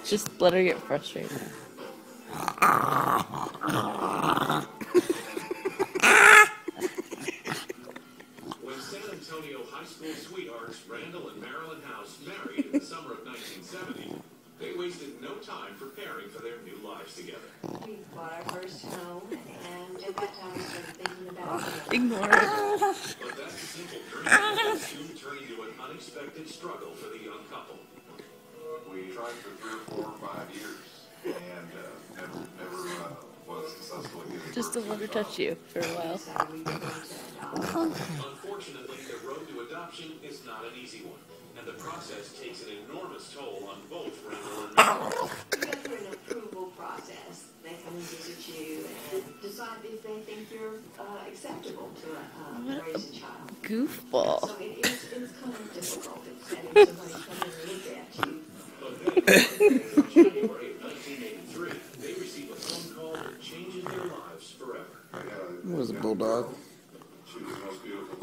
Just let her get frustrated. When San Antonio high school sweethearts Randall and Marilyn House married in the summer of 1970, they wasted no time preparing for their new lives together. We bought our first home, and at that time we started thinking about Ignore it. But that simple dream would soon turn into an unexpected struggle for the young couple. We tried for 3 or 4 or 5 years, and never was successful in getting Just to let her touch you for a while. Unfortunately, the road to adoption is not an easy one, and the process takes an enormous toll on both Randall and Marilyn. you go through an approval process. They come and visit you and decide if they think you're acceptable to raise a child. Goofball. So it's kind of difficult. It's having somebody come and look at you. But then, in January of 1983, they receive a phone call that changes their lives forever. it. What was it, bulldog? She was the most beautiful.